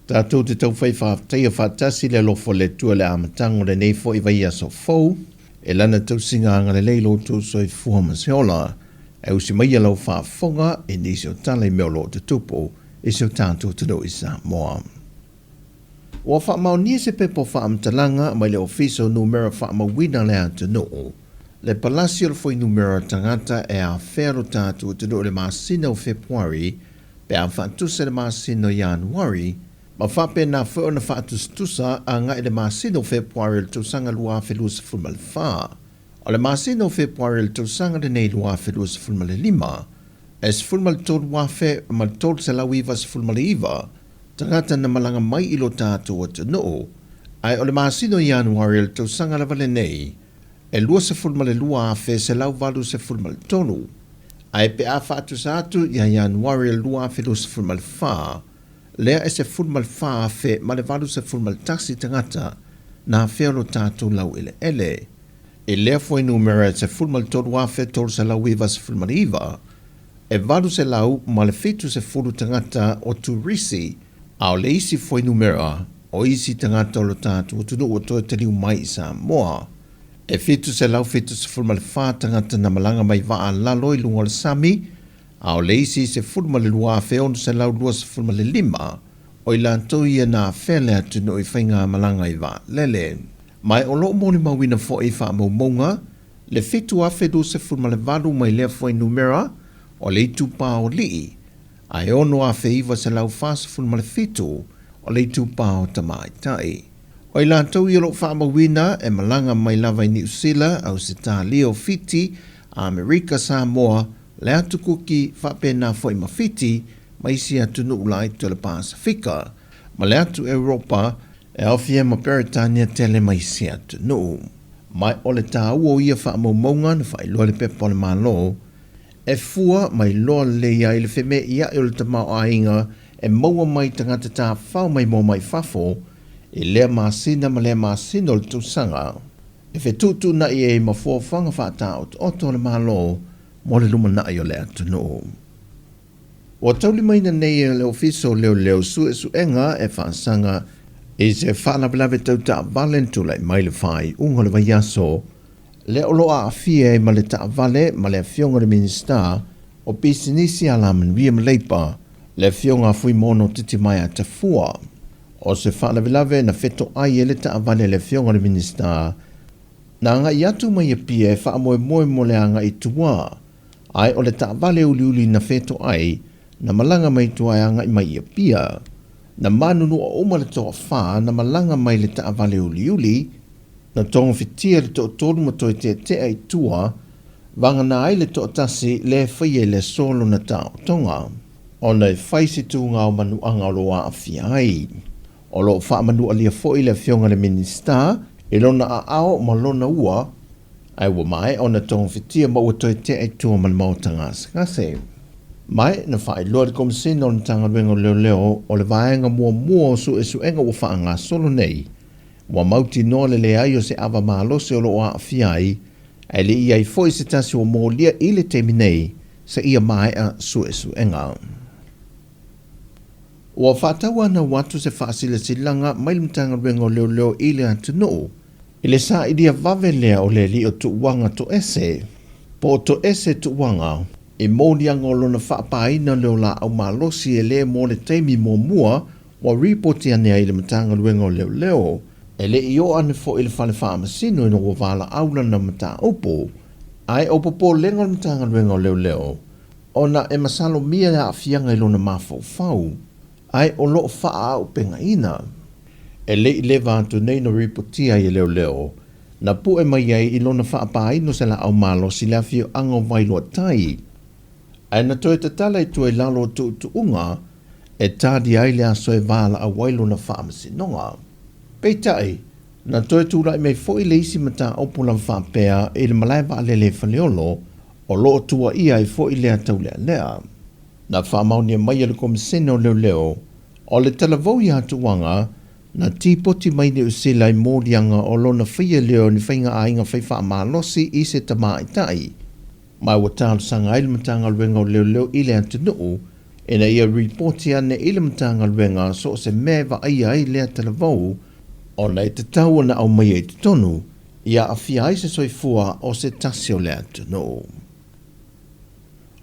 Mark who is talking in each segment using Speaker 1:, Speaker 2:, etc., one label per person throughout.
Speaker 1: Tātou te tau whaiwha teia whātasi le lofo le tua le amatango le nei fo I vai aso fau, e lana tau singanga le leilo tau soi fuha maseola, e usi mai alau whaafonga e nisi o tala I meolo te tupo, e se o tātou te do I Sāmoa. Ua whaamau nia se pepo whaamtalanga mai le ofiso numera whaamawina le atu noo, le palasio le foi numera tangata e a whero tātou te do le masina o Februari, pe a whaatuse le masina o Januari, ma whape na wheo na whaatustusa a ngai le masina o Februari le tausanga lua whelus fulmal wha. O le masina o Februari le tausanga le nei lua whelus fulmal lima, es fulmal tōd wafe ma tōd se lauivas fulmal iwa, tangata na malanga mai ilo tātou atu noo, ai o le masina o Januari le tausanga la vale nei, e lua se fulmal lua afe se lau valu se fulmal tonu, ai pe a whaatusa atu ia Januari le lua whelus fulmal wha, lea e se fulmal wha fe ma le valu se fulmal taksi tangata na whero tātou lau ele. E lea foi numera se fulmal tōd wafe tōd se lau iwa se fulmal iwa, e valu se lau ma le fitu se fulu tangata o turisi, ao le isi foi numera o isi tangata o lo tātou o tunu o toi te liu mai I Sāmoa. E fitu se lau fitu se fulmal wha tangata na malanga mai waa laloi lunga le sami, ao le isi se fulmal lua feon se lau lua se fulmal lima, o I lantou ia na whele atu no I whainga malanga I wa lele. Mai o loo moni mawina fo I wha maumonga, le fitu a fedu se fulmal valu mai lea foi numera, o le itu pa o lii, ai ono a feiva se lau fasa fulmal fitu, o le itu pa o tamaitai. O I lantou ia lo wha mawina e malanga mai lava I New Zealand au se tā leo fiti, Amerika Samoa, le atu kuki whapena fo I mawhiti, mai si atu nuulai to le Pasifika, ma le atu Europa, e awhia ma Peritania tele mai si atu nuu. Mai o le tā ua ia wha maumonga na wha iloa le pepa le malo, e fua mai loa le ia I le wheme ia I le tamau ainga, e maua mai tangata tā whao mai mo mai whafo, e lea masina ma lea masina o le tūsanga. E whetutu na I e mafua whanga whata o oto le malo, mo le luma na I o le atu noo. Wa tauli maina nei le ofiso leo su enga e whaasanga e se whanapelawe tau ta valentu lai mai le whai unga le vaiaso, le oloa a fie ma le ta vale ma le fionga le minista o pisinisi alaman via mleipa le fionga fui mono titi mai a tafua. O se whanapelawe na feto ai e le ta vale le fionga le minista na anga iatu mai e pia e whaamoe mo le anga I tua. Ai o le ta vale uliuli na feto ai na malanga mai tua anga I mai e pia. Na manunu o oma le toa wha na malanga mai le ta vale uliuli na tonga fitia le toa tolu mo toi te ai tua wanga na ai le toa tasi le whaie le solo na ta o tonga. O nei whaisi tu ngā o manu anga o loa a fiai. O lo wha manu alia foi le fionga le minista e lona a ao ma lona ua, ai wa mai o na tonga fitia ma ua toi te ai tua man mautanga skase. Mai na whae loa le komisina o na tanga luenga leo o le vaenga mua o su enga ua wha ngā solo nei, wa mauti noa le ai o se awa maalose o lo a fiai, ai le ia I foi se tasi o mōlia I le temi nei, sa ia mai a su enga. Ua whātaua na watu se whaasila silanga mai mtanga luenga leo I le atu noo, I le sa idia vave lea o le li o tuwanga to ese, po to ese tuwanga, I mōlianga o lona whaapaina leo la au malosi e le mo le teimi mo mua, wa ripoti ane ai le mtanga luenga leo, e le I o ane fo I le whale whaamasino ino o wala aula na mta opo, ai opo po lenga le mtanga luenga leo, ona e masalo mia ya afianga I lona mafau, ai o lo wha au penga ina. E le I le vātu nei no ripotia I leo, na pu e mai ai I lona whaapaino se la au malosi la fio ango vailo tai. Ai na toi te tala I tue lalo tu unga, e tādi ai le aso e wala a wailo na whaamasinonga. Peitai, na toi tūra I mei foi le isi mata opula whaapea e le malaiwa ale le whaleolo, o loo tua ia I foi lea tau lea. Na whaamaunia mai le komisena o leo, o le talavou I hatuanga, na tipoti mai ne usila I mōrianga o lona whia leo ni whainga a inga whaiwha malosi I se tamaitai. Mai wa tālu sanga ilmatanga luenga o leo I le atu nuu, Ina ia reporti ane ilimtanga luenga so se meva ai lea talavou o nei te tau na au mai te tonu ia awhia ai se soifua o se tasi o lea tunu.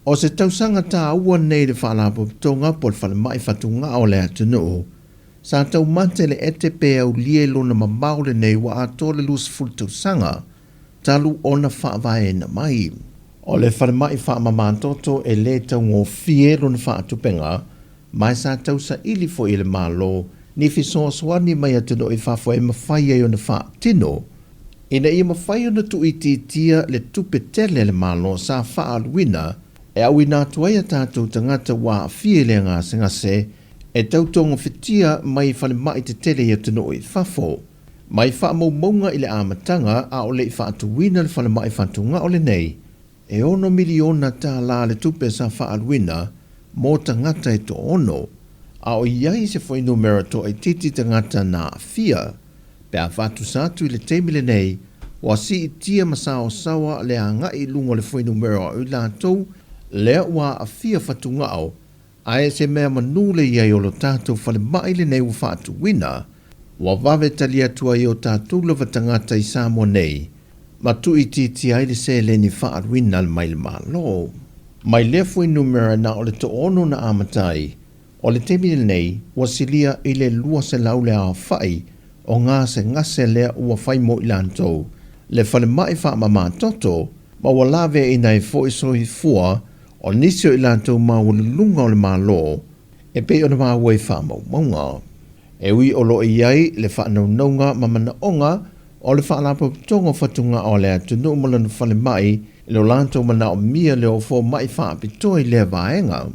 Speaker 1: O se tausanga tā ua nei le whaalapo tonga po le whale mai whatunga o lea tunu, sa tau mante le ete pe au lie lona mamaule nei wa ato le lus ful tausanga, talu ona whaavae na mai. O le whale mai whaamamantoto e le tau ngō fie lona whaatupenga, mai sa tausa ili fo ile malo, ni fisoa swani mai atino i whafo e mawhai e o na whaatino, ina i mawhai o na tu iti tia le tupe tele le malo sa whaaluina, e au ina tuaia tātou tangata wā fie le ngase, e tautonga whitia mai whale mai te tele i atino i whafo, mai whaamaumaunga i le amatanga a o le i whaatuwina le whale mai whatunga o le nei, e ono miliona tā la le tupe sa whaaluina, mō tangata e to ono, a o iai se foi numero to e titi tangata na fia, pe a whatu sātu i le teimile nei, wa si i tia masao sawa le a ngai lungo le foi numero a ulatou, lea wa a fia whatunga au, a e se mea manule iai o lo tātou whale mai le nei u whatu wina, wa wawe talia tua i o tātou lava tangata i Sāmoa nei, ma tu i titi ai le se le ni whaat wina le mai le malo. Mai lea foi numero na o le to ono na amatai, o le temile nei, wa silia i le lua se lau le a whai, o ngā se ngase lea ua whai mo i lantou, le whale mai wha mama toto, ma wa lawe i nei fo i sohi fua, o nisio i lantou ma wale lunga o le malo, e pe o na maa wei wha mau maunga. E ui o lo i ai le wha naunga ma mana onga, o le wha lapo tonga whatunga o lea tunu malana whale mai, i lo lantou mana o mia leo fo mai wha apitoi lea vaenga.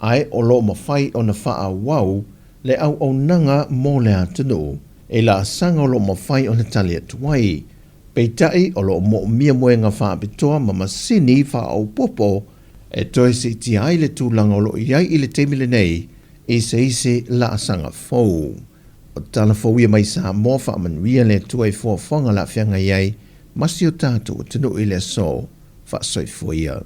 Speaker 1: Ai o lo mawhai o na wha wau, le au nanga mō lea tunu, e la sanga o lo mawhai o na tali atuai. Peitai o lo mo mia moenga wha apitoa ma masini wha au popo, e toi si ti ai le tūlanga o lo iai i le temile nei, e se ise la sanga fau. O tala fau ia mai Sāmoa whaamanuia le tuai fua whanga la whianga iai, masi o tātou tunu i le so, wha soifua ia.